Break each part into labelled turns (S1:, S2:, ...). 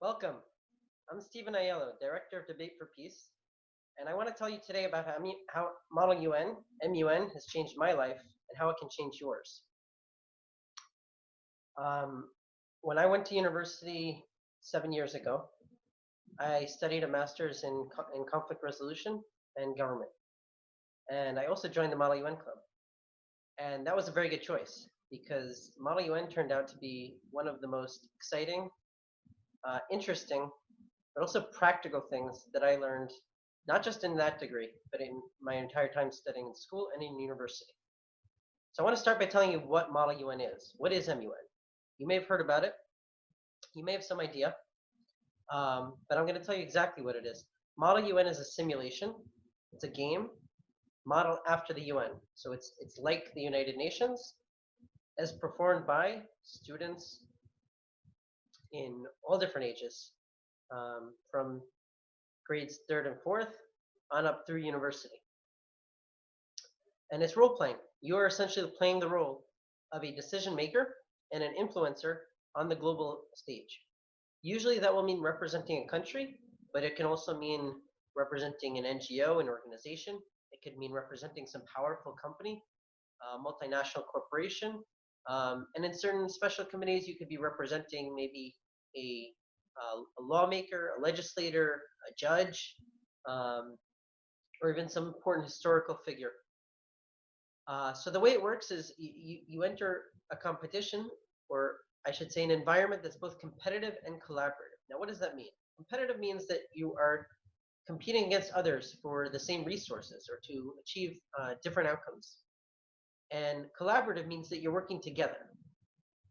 S1: Welcome. I'm Stephen Aiello, Director of Debate for Peace, and I want to tell you today about how Model UN, MUN, has changed my life and how it can change yours. When I went to university 7 years ago, I studied a master's in conflict resolution and government, and I also joined the Model UN Club. And that was a very good choice because Model UN turned out to be one of the most exciting, interesting, but also practical things that I learned, not just in that degree, but in my entire time studying in school and in university. So I want to start by telling you what Model UN is. What is MUN? You may have heard about it. You may have some idea, but I'm going to tell you exactly what it is. Model UN is a simulation. It's a game modeled after the UN. So it's like the United Nations, as performed by students in all different ages, from grades 3rd and 4th on up through university. And it's role playing. You are essentially playing the role of a decision maker and an influencer on the global stage. Usually that will mean representing a country, but it can also mean representing an NGO, an organization. It could mean representing some powerful company, multinational corporation. And in certain special committees, you could be representing maybe a lawmaker, a legislator, a judge, or even some important historical figure. So the way it works is you enter a competition, or I should say an environment that's both competitive and collaborative. Now, what does that mean? Competitive means that you are competing against others for the same resources or to achieve different outcomes. And collaborative means that you're working together.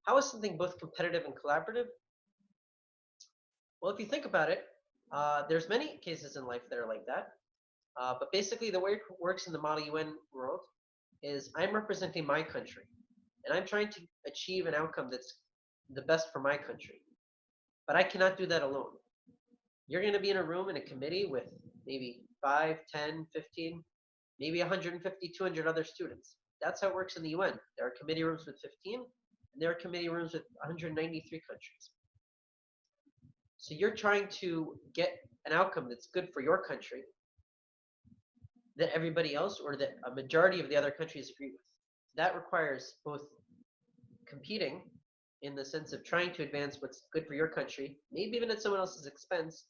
S1: How is something both competitive and collaborative? Well, if you think about it, there's many cases in life that are like that. But basically, the way it works in the Model UN world is I'm representing my country, and I'm trying to achieve an outcome that's the best for my country. But I cannot do that alone. You're going to be in a room in a committee with maybe 5, 10, 15, maybe 150, 200 other students. That's how it works in the UN. There are committee rooms with 15, and there are committee rooms with 193 countries. So you're trying to get an outcome that's good for your country that everybody else or that a majority of the other countries agree with. That requires both competing in the sense of trying to advance what's good for your country, maybe even at someone else's expense,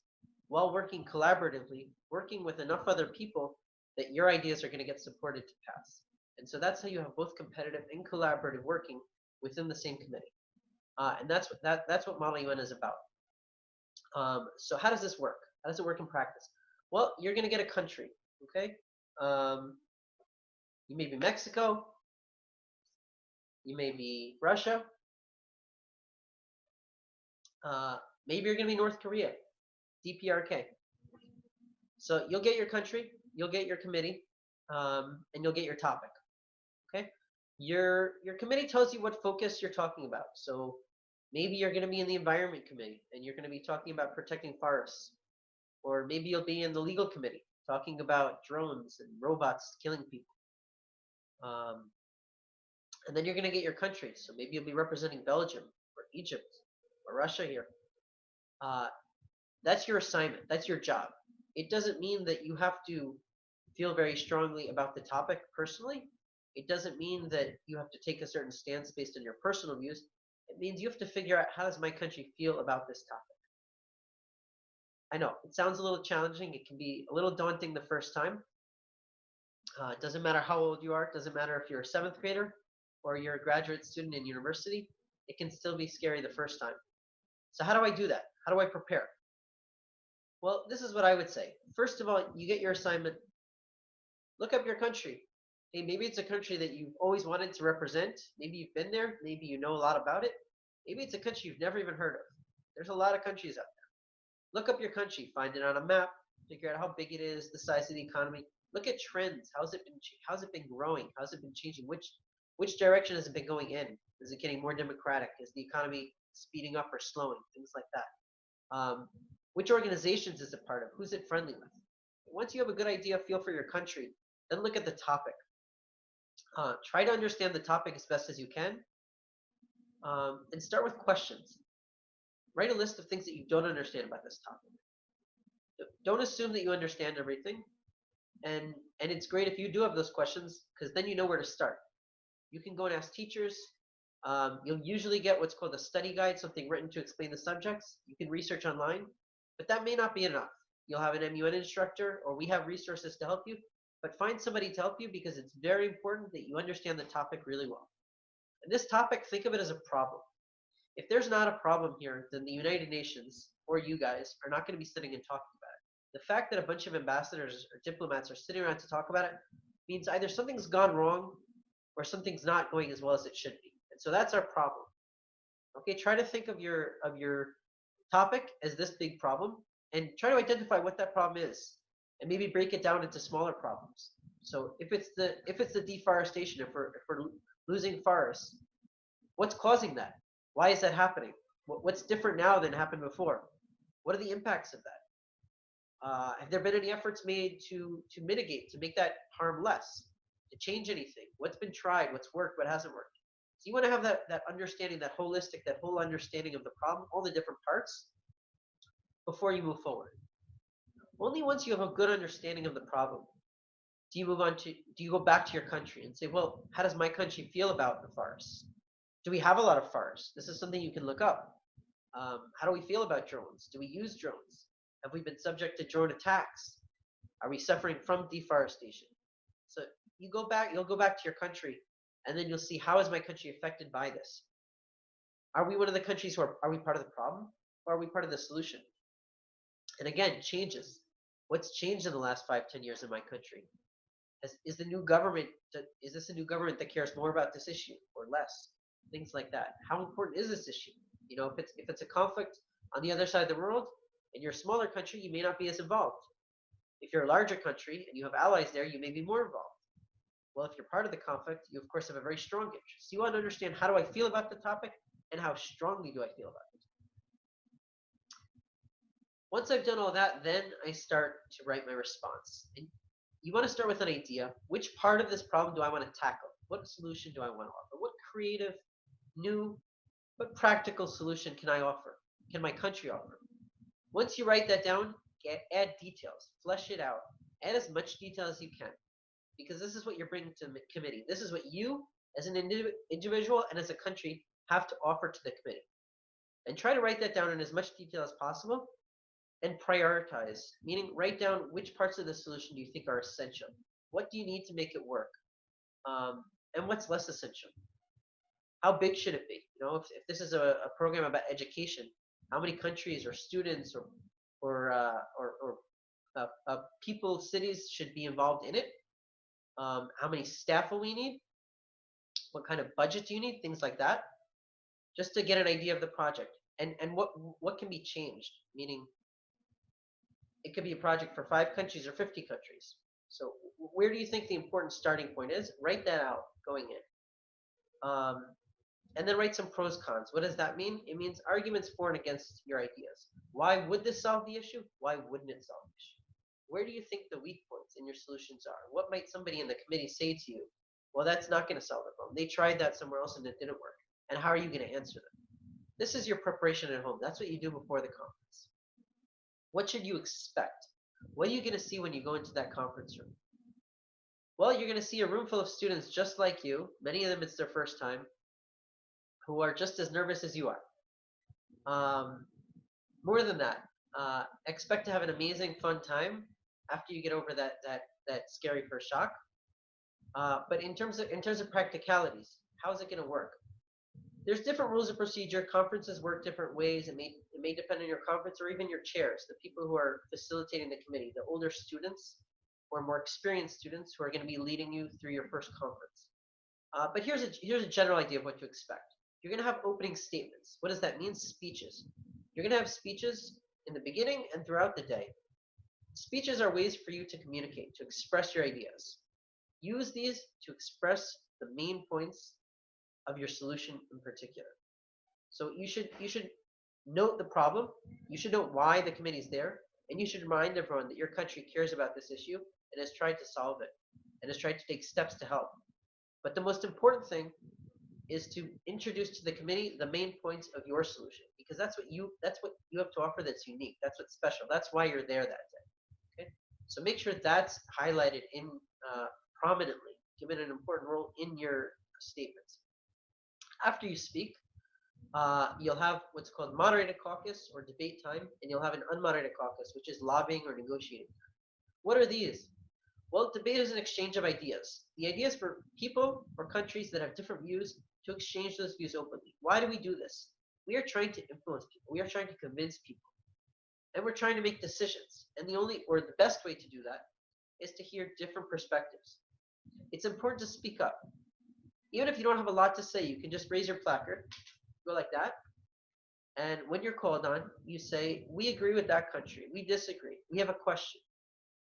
S1: while working collaboratively, working with enough other people that your ideas are going to get supported to pass. And so that's how you have both competitive and collaborative working within the same committee. And that's what Model UN is about. So how does this work? How does it work in practice? Well, you're going to get a country, okay? You may be Mexico. You may be Russia. Maybe you're going to be North Korea, DPRK. So you'll get your country, you'll get your committee, and you'll get your topic. Okay? Your committee tells you what focus you're talking about. So maybe you're going to be in the environment committee, and you're going to be talking about protecting forests. Or maybe you'll be in the legal committee, talking about drones and robots killing people. And then you're going to get your country. So maybe you'll be representing Belgium or Egypt or Russia here. That's your assignment. That's your job. It doesn't mean that you have to feel very strongly about the topic personally. It doesn't mean that you have to take a certain stance based on your personal views. It means you have to figure out, how does my country feel about this topic? I know, it sounds a little challenging. It can be a little daunting the first time. It doesn't matter how old you are. It doesn't matter if you're a 7th grader or you're a graduate student in university. It can still be scary the first time. So how do I do that? How do I prepare? Well, this is what I would say. First of all, you get your assignment. Look up your country. Hey, maybe it's a country that you've always wanted to represent. Maybe you've been there. Maybe you know a lot about it. Maybe it's a country you've never even heard of. There's a lot of countries out there. Look up your country. Find it on a map. Figure out how big it is, the size of the economy. Look at trends. How's it been growing? How's it been changing? Which direction has it been going in? Is it getting more democratic? Is the economy speeding up or slowing? Things like that. Which organizations is it part of? Who's it friendly with? Once you have a good idea, feel for your country, then look at the topic. Try to understand the topic as best as you can, and start with questions. write a list of things that you don't understand about this topic. Don't assume that you understand everything. And it's great if you do have those questions, because then you know where to start. You can go and ask teachers. You'll usually get what's called a study guide, something written to explain the subjects. You can research online, but that may not be enough. You'll have an MUN instructor, or we have resources to help you, but find somebody to help you, because it's very important that you understand the topic really well. And this topic, think of it as a problem. If there's not a problem here, then the United Nations or you guys are not going to be sitting and talking about it. The fact that a bunch of ambassadors or diplomats are sitting around to talk about it means either something's gone wrong or something's not going as well as it should be. And so that's our problem. Okay, try to think of your topic as this big problem, and try to identify what that problem is, and maybe break it down into smaller problems. So if it's the deforestation, if we're losing forests, what's causing that? Why is that happening? What's different now than happened before? What are the impacts of that? Have there been any efforts made to mitigate, to make that harm less, to change anything? What's been tried? What's worked? What hasn't worked? So you want to have that understanding, that holistic, that whole understanding of the problem, all the different parts, before you move forward. Only once you have a good understanding of the problem do you go back to your country and say, well, how does my country feel about the forests? Do we have a lot of forests? This is something you can look up. How do we feel about drones? Do we use drones? Have we been subject to drone attacks? Are we suffering from deforestation? So you'll go back to your country, and then you'll see, how is my country affected by this? Are we one of the countries are we part of the problem, or are we part of the solution? And again, changes. What's changed in the last 5-10 years in my country? Is this a new government that cares more about this issue or less? Things like that. How important is this issue? You know, if it's a conflict on the other side of the world, and you're a smaller country, you may not be as involved. If you're a larger country and you have allies there, you may be more involved. Well, if you're part of the conflict, you of course have a very strong interest. So you want to understand, how do I feel about the topic, and how strongly do I feel about it? Once I've done all that, then I start to write my response. And you want to start with an idea. Which part of this problem do I want to tackle? What solution do I want to offer? What creative, new, but practical solution can I offer? Can my country offer? Once you write that down, add details, flesh it out, add as much detail as you can, because this is what you're bringing to the committee. This is what you, as an individual and as a country, have to offer to the committee. And try to write that down in as much detail as possible, and prioritize, meaning write down which parts of the solution do you think are essential. What do you need to make it work? And what's less essential? How big should it be? You know, if this is a program about education, how many countries or students or people, cities should be involved in it? How many staff will we need? What kind of budget do you need? Things like that, just to get an idea of the project, and what can be changed. Meaning, it could be a project for 5 countries or 50 countries. So where do you think the important starting point is? Write that out going in. And then write some pros, cons. What does that mean? It means arguments for and against your ideas. Why would this solve the issue? Why wouldn't it solve the issue? Where do you think the weak points in your solutions are? What might somebody in the committee say to you? Well, that's not going to solve the problem. They tried that somewhere else and it didn't work. And how are you going to answer them? This is your preparation at home. That's what you do before the conference. What should you expect? What are you going to see when you go into that conference room? Well, you're going to see a room full of students just like you. Many of them, it's their first time, who are just as nervous as you are. More than that, expect to have an amazing, fun time after you get over that scary first shock. But in terms of practicalities, how is it going to work? There's different rules of procedure. Conferences work different ways. It may depend on your conference or even your chairs, the people who are facilitating the committee, the older students or more experienced students who are going to be leading you through your first conference. But here's a general idea of what to expect. You're going to have opening statements. What does that mean? Speeches. You're going to have speeches in the beginning and throughout the day. Speeches are ways for you to communicate, to express your ideas. Use these to express the main points of your solution in particular. So you should note the problem. You should note why the committee is there, and you should remind everyone that your country cares about this issue and has tried to solve it and has tried to take steps to help. But the most important thing is to introduce to the committee the main points of your solution, because that's what you have to offer that's unique. That's what's special. That's why you're there that day. Okay, so make sure that's highlighted in prominently, given an important role in your statements. After you speak, you'll have what's called moderated caucus or debate time, and you'll have an unmoderated caucus, which is lobbying or negotiating. What are these? Well, debate is an exchange of ideas. The idea is for people or countries that have different views to exchange those views openly. Why do we do this? We are trying to influence people. We are trying to convince people. And we're trying to make decisions. And the best way to do that is to hear different perspectives. It's important to speak up. Even if you don't have a lot to say, you can just raise your placard, go like that. And when you're called on, you say, we agree with that country. We disagree. We have a question.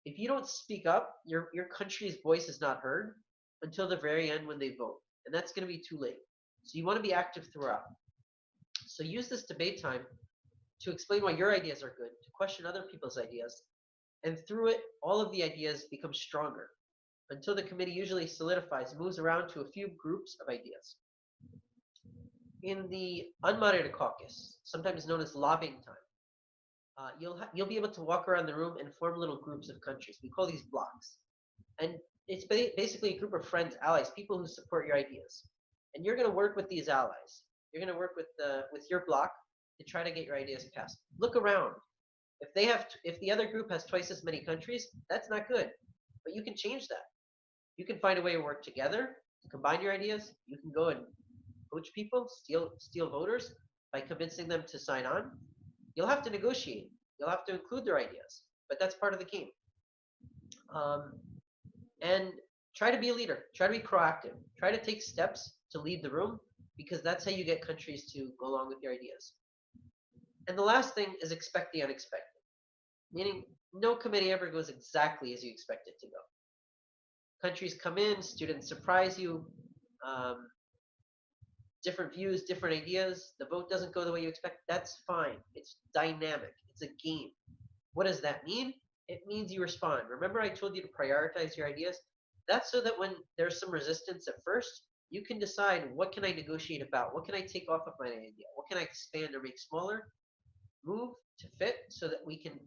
S1: If you don't speak up, your country's voice is not heard until the very end when they vote. And that's going to be too late. So you want to be active throughout. So use this debate time to explain why your ideas are good, to question other people's ideas. And through it, all of the ideas become stronger until the committee usually solidifies, moves around to a few groups of ideas. In the unmoderated caucus, sometimes known as lobbying time, you'll be able to walk around the room and form little groups of countries. We call these blocks. And it's basically a group of friends, allies, people who support your ideas. And you're going to work with these allies. You're going to work with your block to try to get your ideas passed. Look around. If the other group has twice as many countries, that's not good. But you can change that. You can find a way to work together, combine your ideas. You can go and poach people, steal voters by convincing them to sign on. You'll have to negotiate. You'll have to include their ideas, but that's part of the game. And try to be a leader. Try to be proactive. Try to take steps to lead the room, because that's how you get countries to go along with your ideas. And the last thing is expect the unexpected, meaning no committee ever goes exactly as you expect it to go. Countries come in, students surprise you, different views, different ideas. The vote doesn't go the way you expect. That's fine. It's dynamic. It's a game. What does that mean? It means you respond. Remember I told you to prioritize your ideas? That's so that when there's some resistance at first, you can decide, what can I negotiate about? What can I take off of my idea? What can I expand or make smaller? Move to fit so that we can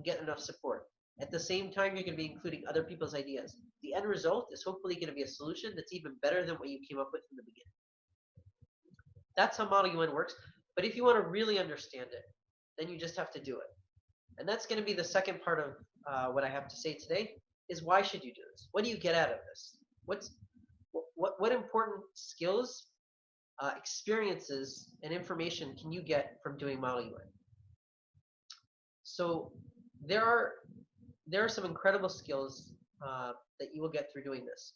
S1: get enough support. At the same time, you're going to be including other people's ideas. The end result is hopefully going to be a solution that's even better than what you came up with in the beginning. That's how Model UN works. But if you want to really understand it, then you just have to do it. And that's going to be the second part of what I have to say today, is why should you do this? What do you get out of this? What important skills, experiences, and information can you get from doing Model UN? So there are some incredible skills that you will get through doing this.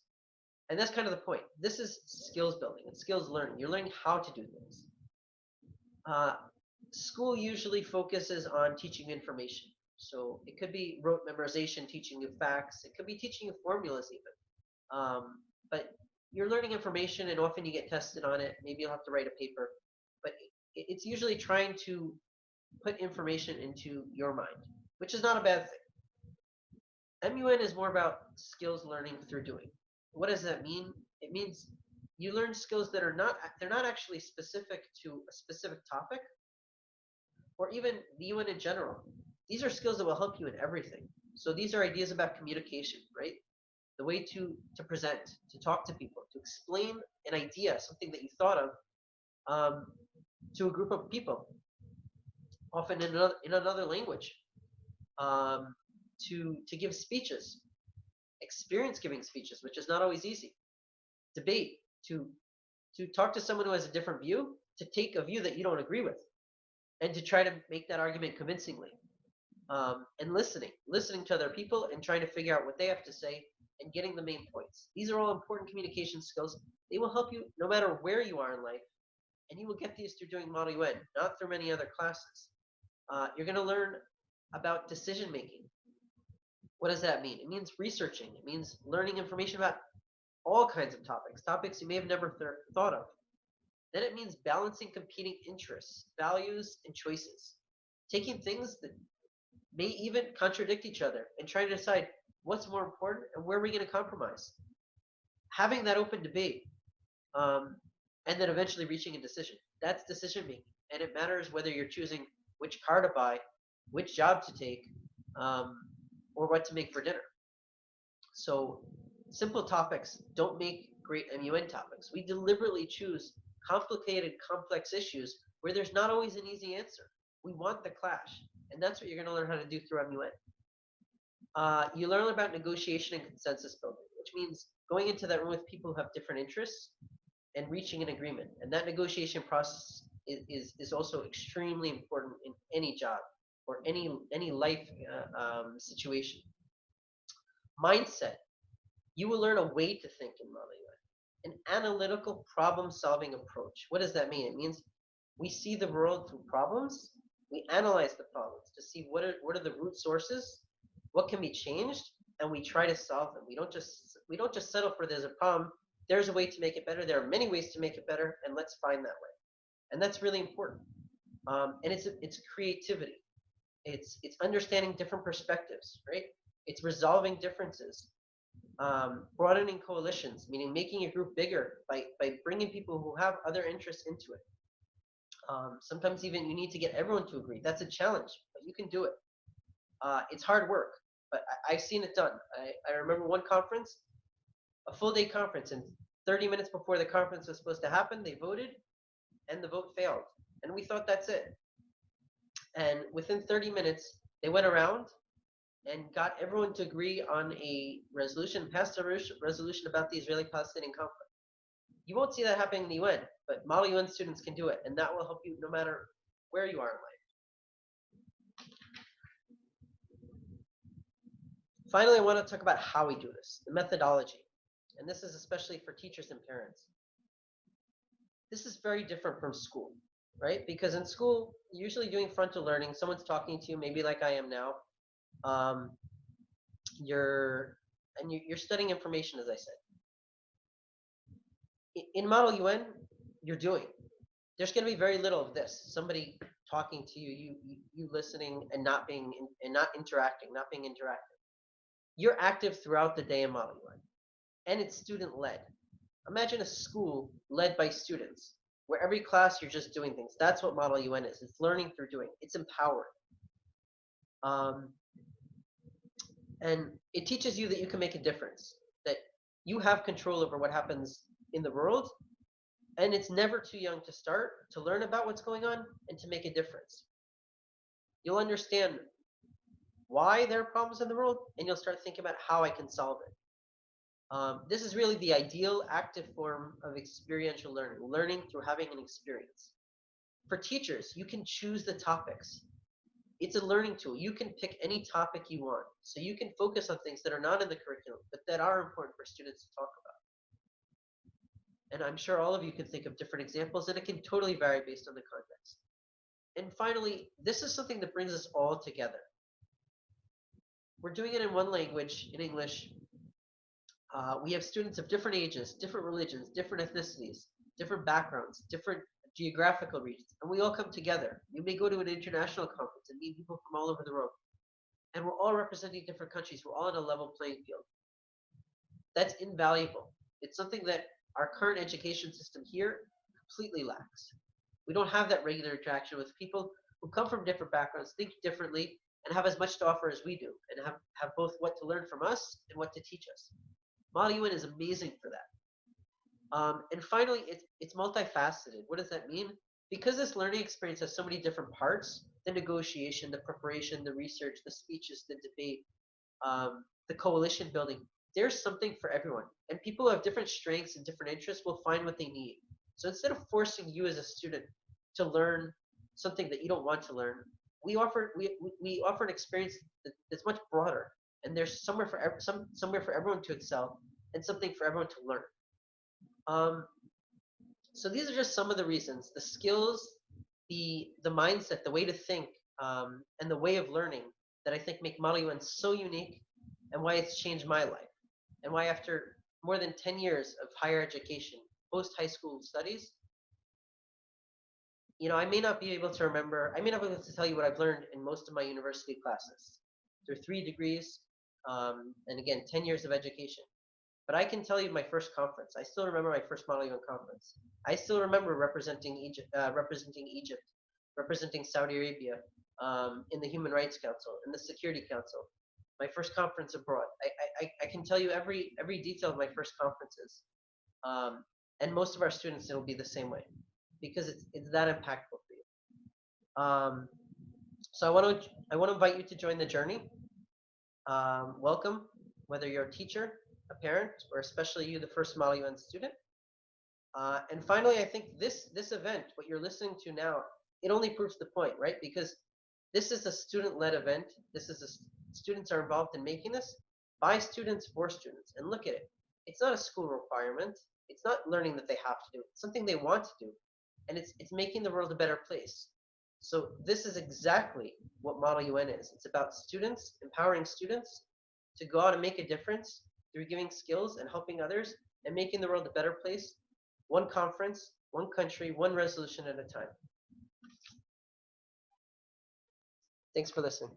S1: And that's kind of the point. This is skills building and skills learning. You're learning how to do things. School usually focuses on teaching information. So it could be rote memorization, teaching you facts. It could be teaching you formulas even. But you're learning information, and often you get tested on it. Maybe you'll have to write a paper. But it's usually trying to put information into your mind, which is not a bad thing. MUN is more about skills learning through doing. What does that mean? It means you learn skills that are they're not actually specific to a specific topic, or even the UN in general. These are skills that will help you in everything. So these are ideas about communication, right? The way to present, to talk to people, to explain an idea, something that you thought of, to a group of people, often in another language, to give speeches, experience giving speeches, which is not always easy. Debate, to talk to someone who has a different view, to take a view that you don't agree with, and to try to make that argument convincingly. And listening to other people and trying to figure out what they have to say and getting the main points. These are all important communication skills. They will help you no matter where you are in life, and you will get these through doing Model UN, not through many other classes. You're going to learn about decision making. What does that mean? It means researching. It means learning information about all kinds of topics you may have never thought of. Then it means balancing competing interests, values, and choices. Taking things that may even contradict each other and trying to decide what's more important and where are we going to compromise. Having that open debate. and then eventually reaching a decision. That's decision making, and it matters whether you're choosing which car to buy, which job to take, um, or what to make for dinner. So simple topics don't make great MUN topics. We deliberately choose complicated, complex issues where there's not always an easy answer. We want the clash, and that's what you're going to learn how to do through MUN. You learn about negotiation and consensus building, which means going into that room with people who have different interests and reaching an agreement. And that negotiation process is also extremely important in any job or any life situation. Mindset. You will learn a way to think in Model UN, an analytical problem-solving approach. What does that mean? It means we see the world through problems. We analyze the problems to see what are the root sources, what can be changed, and we try to solve them. We don't just settle for there's a problem. There's a way to make it better. There are many ways to make it better, and let's find that way. And that's really important. And it's creativity. It's understanding different perspectives, right? It's resolving differences. Broadening coalitions, meaning making a group bigger by bringing people who have other interests into it. Sometimes even you need to get everyone to agree. That's a challenge, but you can do it. It's hard work, but I've seen it done. I remember one conference, a full day conference, and 30 minutes before the conference was supposed to happen, they voted, and the vote failed. And we thought that's it. And within 30 minutes, they went around and got everyone to agree on a resolution, passed a resolution about the Israeli-Palestinian conflict. You won't see that happening in the UN, but Model UN students can do it, and that will help you no matter where you are in life. Finally, I want to talk about how we do this, the methodology. And this is especially for teachers and parents. This is very different from school, right? Because in school, you're usually doing frontal learning. Someone's talking to you, maybe like I am now. You're studying information, as I said. In Model UN, you're doing. There's going to be very little of this. Somebody talking to you, you listening and not interacting, not being interactive. You're active throughout the day in Model UN, and it's student led. Imagine a school led by students, where every class you're just doing things. That's what Model UN is. It's learning through doing. It's empowering. And it teaches you that you can make a difference, that you have control over what happens in the world, and it's never too young to start, to learn about what's going on, and to make a difference. You'll understand why there are problems in the world, and you'll start thinking about how I can solve it. This is really the ideal active form of experiential learning, learning through having an experience. For teachers, you can choose the topics. It's a learning tool. You can pick any topic you want. So you can focus on things that are not in the curriculum, but that are important for students to talk about. And I'm sure all of you can think of different examples, and it can totally vary based on the context. And finally, this is something that brings us all together. We're doing it in one language, in English. We have students of different ages, different religions, different ethnicities, different backgrounds, different geographical regions, and we all come together. You may go to an international conference and meet people from all over the world, and we're all representing different countries. We're all on a level playing field. That's invaluable. It's something that our current education system here completely lacks. We don't have that regular interaction with people who come from different backgrounds, think differently, and have as much to offer as we do, and have both what to learn from us and what to teach us. Model UN is amazing for that. And finally, it's multifaceted. What does that mean? Because this learning experience has so many different parts, the negotiation, the preparation, the research, the speeches, the debate, the coalition building, there's something for everyone. And people who have different strengths and different interests will find what they need. So instead of forcing you as a student to learn something that you don't want to learn, we offer an experience that's much broader. And there's somewhere for everyone to excel, and something for everyone to learn. So these are just some of the reasons: the skills, the mindset, the way to think, and the way of learning that I think make Model UN so unique, and why it's changed my life, and why after more than 10 years of higher education, post high school studies, I may not be able to tell you what I've learned in most of my university classes through 3 degrees. And again, 10 years of education. But I can tell you my first conference. I still remember my first Model UN conference. I still remember representing Egypt, representing Saudi Arabia in the Human Rights Council, in the Security Council. My first conference abroad. I can tell you every detail of my first conferences. And most of our students, it'll be the same way because it's that impactful for you. So I want to invite you to join the journey. Welcome, whether you're a teacher, a parent, or especially you, the first Model UN student. And finally, I think this event, what you're listening to now, it only proves the point, right? Because this is a student-led event. Students are involved in making this by students for students. And look at it. It's not a school requirement. It's not learning that they have to do. It's something they want to do. And it's making the world a better place. So this is exactly what Model UN is. It's about students, empowering students to go out and make a difference through giving skills and helping others and making the world a better place, one conference, one country, one resolution at a time. Thanks for listening.